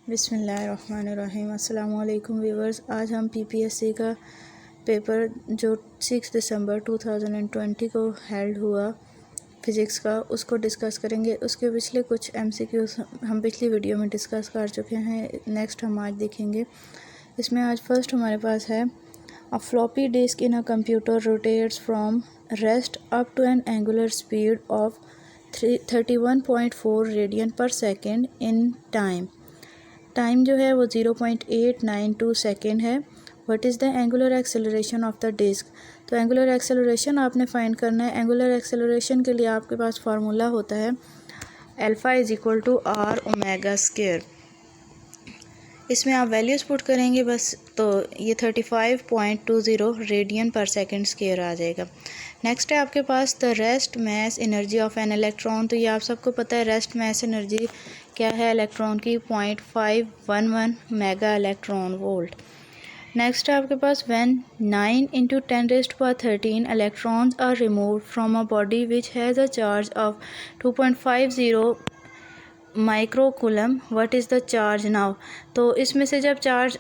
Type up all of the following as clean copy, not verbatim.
बिस्मिल्लाहिर्रहमानिर्रहीम। अस्सलामु अलैकुम व्यूवर्स। आज हम पीपीएससी का पेपर जो 6 दिसंबर 2020 को हेल्ड हुआ फ़िज़िक्स का, उसको डिस्कस करेंगे। उसके पिछले कुछ एमसीक्यूज़ हम पिछली वीडियो में डिस्कस कर चुके हैं, नेक्स्ट हम आज देखेंगे। इसमें आज फर्स्ट हमारे पास है a floppy disk in a computer rotates from rest up to an angular speed of 31.4 radian per second in time जो है वो 0.892 सेकेंड है। What is the angular acceleration of the disk. तो एंगुलर एक्सेलरेशन आपने find करना है। Angular acceleration के लिए आपके पास फार्मूला होता है alpha is equal to R omega square. इसमें आप वैल्यूज़ पुट करेंगे बस, तो ये 35.20 रेडियन पर सेकेंड स्क्वायर आ जाएगा। नेक्स्ट है आपके पास the rest mass energy of an electron. तो ये आप सबको पता है रेस्ट मैस एनर्जी क्या है इलेक्ट्रॉन की, 0.511 मेगा इलेक्ट्रॉन वोल्ट। नेक्स्ट है आपके पास when 9 × 10⁻13 electrons are removed from a body which has a charge of 2.50 microcoulomb, what is the charge now. तो इसमें से जब चार्ज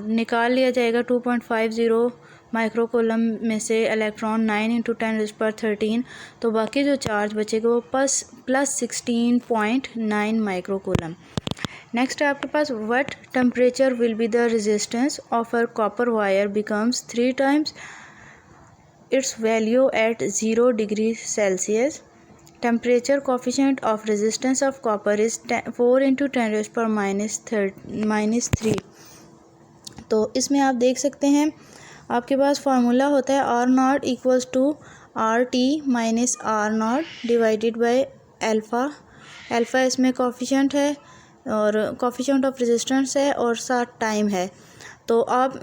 निकाल लिया जाएगा 2.50 माइक्रोकूलम में से इलेक्ट्रॉन 9 × 10⁻13, तो बाकी जो चार्ज बचेगा वो प्लस 16.9 माइक्रोकूलम। नेक्स्ट है आपके पास what temperature will be the resistance of a copper wire becomes 3 times its value at 0 degree Celsius. Temperature coefficient of resistance of copper is 4 × 10⁻³ तो इसमें आप देख सकते हैं आपके पास फार्मूला होता है R0 equals to RT minus R0 divided by alpha. Alpha इसमें कोफिशिएंट है और कोफिशिएंट ऑफ रेजिस्टेंस है और साथ टाइम है। तो आप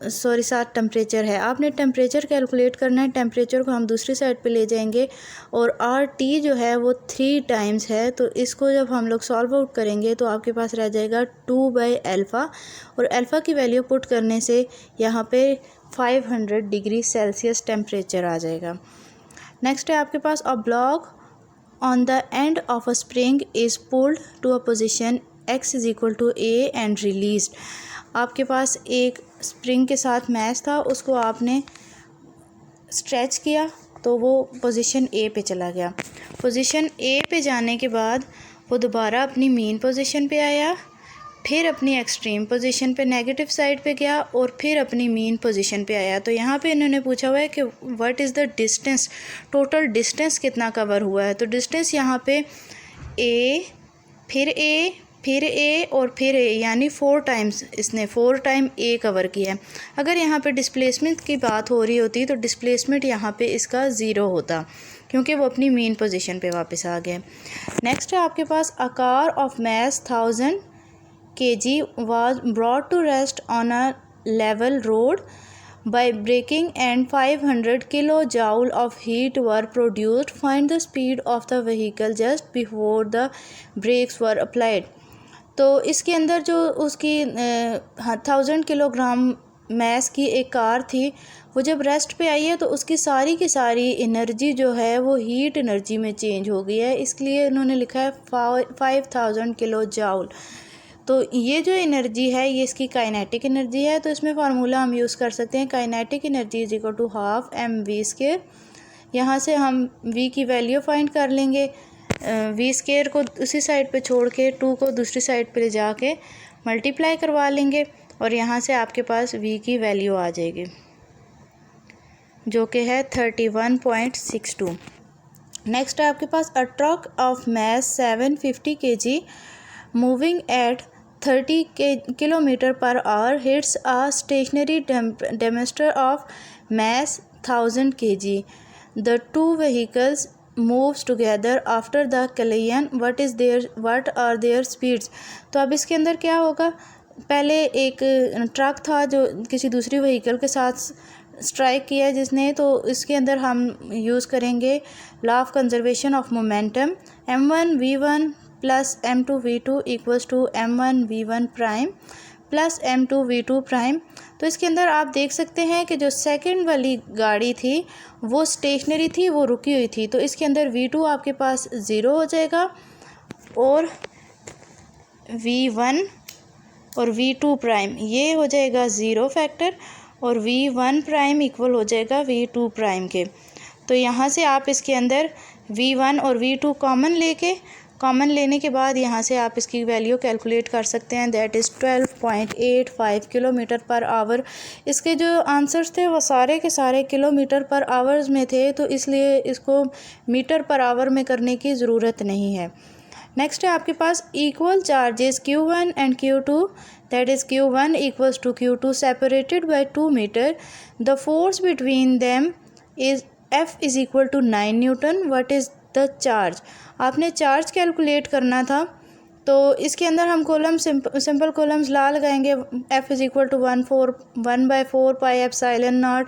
साथ टेम्परेचर है। आपने टेम्परेचर कैलकुलेट करना है। टेम्परेचर को हम दूसरी साइड पे ले जाएंगे और RT जो है वो 3 times है। तो इसको जब हम लोग सॉल्व आउट करेंगे तो आपके पास रह जाएगा 2/अल्फ़ा, और अल्फ़ा की वैल्यू पुट करने से यहाँ पे 500 डिग्री सेल्सियस टेम्परेचर आ जाएगा। नेक्स्ट है आपके पास a block on the end of a spring is pulled to a position x is equal to a and released. आपके पास एक स्प्रिंग के साथ मैच था, उसको आपने स्ट्रेच किया तो वो पोजीशन ए पे चला गया। पोजीशन ए पे जाने के बाद वो दोबारा अपनी मीन पोजीशन पे आया, फिर अपनी एक्सट्रीम पोजीशन पे नेगेटिव साइड पे गया और फिर अपनी मीन पोजीशन पे आया। तो यहाँ पे इन्होंने पूछा हुआ है कि what is the distance, total distance कितना कवर हुआ है। तो डिस्टेंस यहाँ पे ए फिर ए और फिर ए, यानी 4 times इसने 4 टाइम ए कवर किया है। अगर यहाँ पे डिस्प्लेसमेंट की बात हो रही होती तो डिस्प्लेसमेंट यहाँ पे इसका 0 होता, क्योंकि वो अपनी मेन पोजीशन पे वापस आ गए। नेक्स्ट है आपके पास a car of mass 1000 kg was brought to rest on a level road by braking and 500 kilojoule of heat were produced. Find the speed of the vehicle just before the brakes were applied. तो इसके अंदर जो उसकी 1000 kilogram mess की एक car थी, वो जब रेस्ट पे आई है तो उसकी सारी की सारी एनर्जी जो है वो हीट एनर्जी में चेंज हो गई है, इसलिए उन्होंने लिखा है 5000 किलो जाउल। तो ये जो एनर्जी है ये इसकी काइनेटिक एनर्जी है। तो इसमें फार्मूला हम यूज़ कर सकते हैं kinetic energy is equal to half mv²। यहाँ से हम v की वैल्यू फाइंड कर लेंगे। v² को उसी साइड पे छोड़ के 2 को दूसरी साइड पे ले जाके मल्टीप्लाई करवा लेंगे और यहाँ से आपके पास v की वैल्यू आ जाएगी जो कि है 31.62। नेक्स्ट है आपके पास a truck of mass 750 kg moving at 30 km/h hits a stationary demonstrator of mass 1000 kg. The two vehicles moves together after the collision. What are their speeds? तो अब इसके अंदर क्या होगा, पहले एक ट्रक था जो किसी दूसरी व्हीकल के साथ स्ट्राइक किया जिसने, तो इसके अंदर हम यूज़ करेंगे law of conservation of momentum. m1v1 plus m2v2 equals to m1v1 prime plus m2v2 prime. तो इसके अंदर आप देख सकते हैं कि जो सेकंड वाली गाड़ी थी वो स्टेशनरी थी, वो रुकी हुई थी। तो इसके अंदर v2 आपके पास 0 हो जाएगा और v1 और V2 प्राइम ये हो जाएगा ज़ीरो फैक्टर और V1 प्राइम इक्वल हो जाएगा V2 प्राइम के। तो यहाँ से आप इसके अंदर V1 और V2 कॉमन लेने के बाद यहाँ से आप इसकी वैल्यू कैलकुलेट कर सकते हैं, that is 12.85 kilometre per hour. इसके जो आंसर्स थे वो सारे के सारे किलोमीटर पर आवर्स में थे, तो इसलिए इसको मीटर पर आवर में करने की ज़रूरत नहीं है। नेक्स्ट है आपके पास equal charges Q1 and Q2, that is Q1 equals to Q2 separated by 2 metre. The force between them is F is equal to 9 newton. What is the charge? आपने चार्ज कैलकुलेट करना था, तो इसके अंदर हम कॉलम सिंपल कॉलम्स ला लगाएंगे। F is equal to 1/4 pi epsilon naught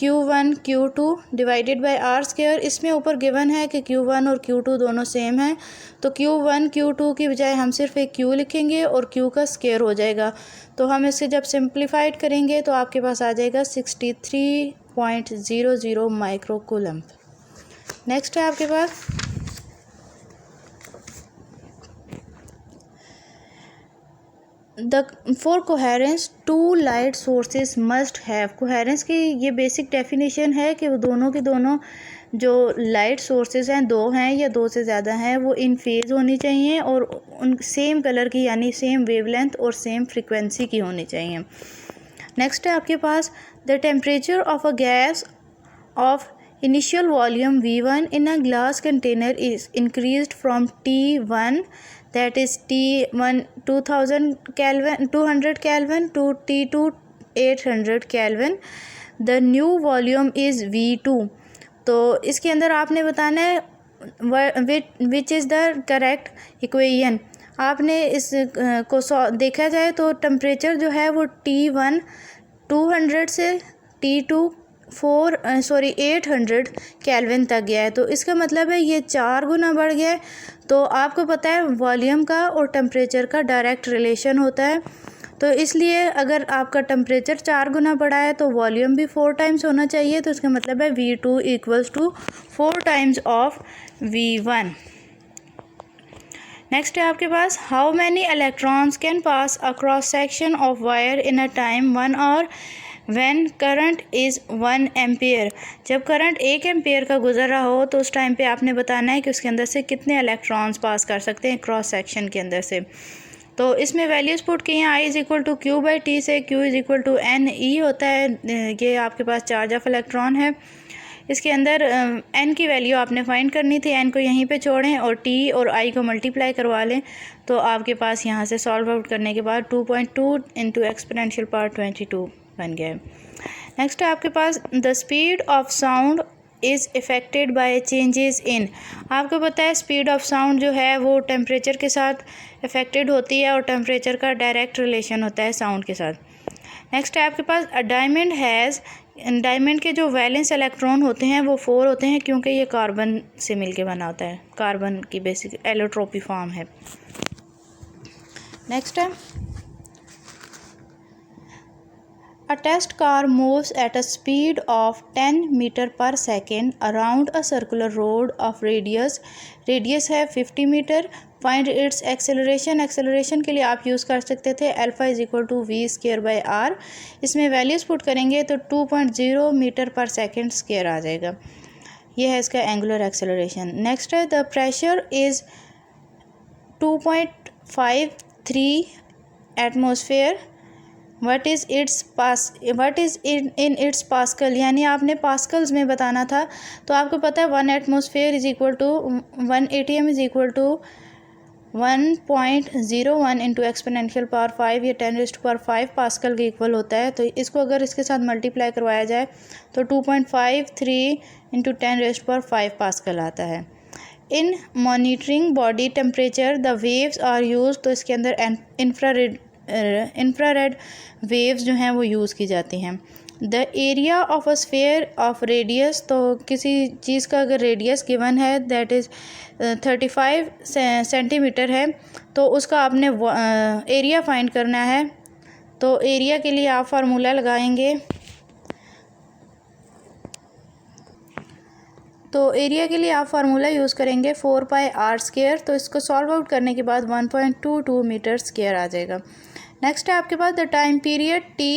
Q1 Q2 divided by R square. इसमें ऊपर गिवन है कि Q1 और Q2 दोनों सेम हैं, तो Q1 Q2 की बजाय हम सिर्फ एक Q लिखेंगे और Q का स्क्वायर हो जाएगा। तो हम इसे जब सिंप्लीफाइड करेंगे तो आपके पास आ जाएगा 63.00 माइक्रो कूलम। नेक्स्ट है आपके पास for coherence two light sources must have. Coherence की ये बेसिक डेफिनेशन है कि वो दोनों के दोनों जो लाइट सोर्सेज हैं, दो हैं या दो से ज़्यादा हैं, वो इन फेज़ होनी चाहिए और उन सेम कलर की यानी सेम वेवलेंथ और सेम फ्रीक्वेंसी की होनी चाहिए। नेक्स्ट है आपके पास the temperature of a gas of initial volume V1 in a glass container is increased from T1, that is T1 200 Kelvin to T2 800 Kelvin. The new volume is V2. तो इसके अंदर आपने बताना है which is the correct equation. आपने इस को देखा जाए तो टेम्परेचर जो है वो T1 200 से T2 800 केल्विन तक गया है, तो इसका मतलब है ये 4 गुना बढ़ गया है। तो आपको पता है वॉल्यूम का और टेम्परेचर का डायरेक्ट रिलेशन होता है, तो इसलिए अगर आपका टेम्परेचर 4 गुना बढ़ा है तो वॉल्यूम भी 4 टाइम्स होना चाहिए। तो इसका मतलब है V2 equals to 4 times of V1। Next है आपके पास how many electrons can pass across section of wire in a time 1 hour when current is 1 ampere. जब करंट 1 एम्पियर का गुजर रहा हो तो उस टाइम पे आपने बताना है कि उसके अंदर से कितने इलेक्ट्रॉन्स पास कर सकते हैं क्रॉस सेक्शन के अंदर से। तो इसमें वैल्यूज़ पुट की हैं, I is equal to Q by T से Q is equal to NE होता है, ये आपके पास चार्ज ऑफ इलेक्ट्रॉन है। इसके अंदर N की वैल्यू आपने फाइंड करनी थी, N को यहीं पे छोड़ें और T और I को मल्टीप्लाई करवा लें, तो आपके पास यहाँ से सॉल्व आउट करने के बाद 2.2 इंटू एक्सपोनेंशियल पावर 22 बन गया है। नेक्स्ट है आपके पास the speed of sound is affected by changes in. आपको पता है स्पीड ऑफ साउंड जो है वो टेम्परेचर के साथ इफ़ेक्टेड होती है और टेम्परेचर का डायरेक्ट रिलेशन होता है साउंड के साथ। नेक्स्ट है आपके पास डायमंड के जो वैलेंस इलेक्ट्रॉन होते हैं वो 4 होते हैं, क्योंकि ये कार्बन से मिलके बना होता है, कार्बन की बेसिक एलोट्रोपी फॉर्म है। नेक्स्ट है A test car moves at a speed of 10 meter per second around a circular road of radius है 50 मीटर। Find its acceleration. एक्सेलरेशन के लिए आप यूज़ कर सकते थे alpha is equal to v square by r. इसमें वैल्यूज़ पुट करेंगे तो 2.0 मीटर पर सेकेंड स्क्वायर आ जाएगा। ये है इसका एंगुलर एक्सेलरेशन। नेक्स्ट है the pressure is 2.53 atmosphere. What is in its pascal, यानी आपने पास्कल्स में बताना था। तो आपको पता है 1 atmosphere is equal to 1 ATM is equal to 1.01 into exponential power 5, ये 10⁵ पास्कल के इक्वल होता है। तो इसको अगर इसके साथ मल्टीप्लाई करवाया जाए तो 2.53 इंटू 10⁵ पास्कल आता है। In monitoring body temperature the waves are use, तो इसके अंदर इंफ्रारेड वेव्स जो हैं वो यूज़ की जाती हैं। The area of a sphere of radius, तो किसी चीज़ का अगर रेडियस गिवन है दैट इज़ 35 सेंटीमीटर है, तो उसका आपने एरिया फाइंड करना है। तो एरिया के लिए आप फार्मूला लगाएंगे, तो एरिया के लिए आप फार्मूला यूज़ करेंगे 4 पाई r स्क्वायर। तो इसको सॉल्व आउट करने के बाद 1.22 मीटर स्क्वायर आ जाएगा। नेक्स्ट है आपके पास the time period T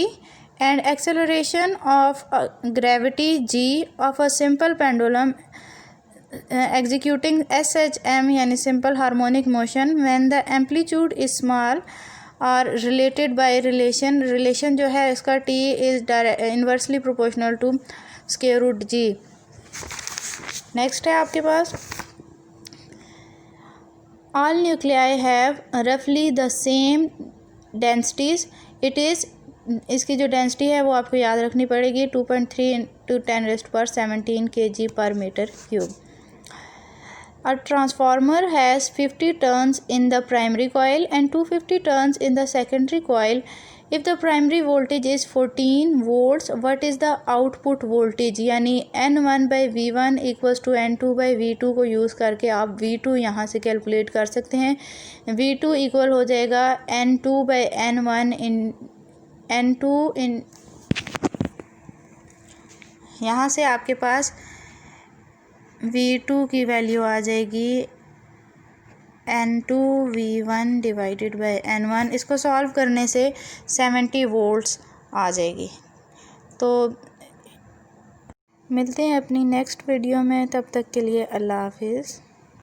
and acceleration of gravity g of a simple pendulum executing SHM यानी simple harmonic motion when the amplitude is small और related by relation जो है इसका T is inversely proportional to square root G। Next है आपके पास all nuclei have roughly the same densities, it is इसकी जो density है वो आपको याद रखनी पड़ेगी 2.3 into 10⁻17 kg/m³। A transformer has 50 turns in the primary coil and 250 turns in the secondary coil. If the primary voltage is 14 volts, what is the output voltage? यानी N1/V1 equals to N2/V2 को use करके आप V2 यहाँ से calculate कर सकते हैं। V2 equal हो जाएगा N2/N1 इन N2 इन यहाँ से आपके पास V2 की वैल्यू आ जाएगी N2V1 डिवाइडेड बाय N1। इसको सॉल्व करने से 70 वोल्ट्स आ जाएगी। तो मिलते हैं अपनी नेक्स्ट वीडियो में, तब तक के लिए अल्लाह हाफिज़।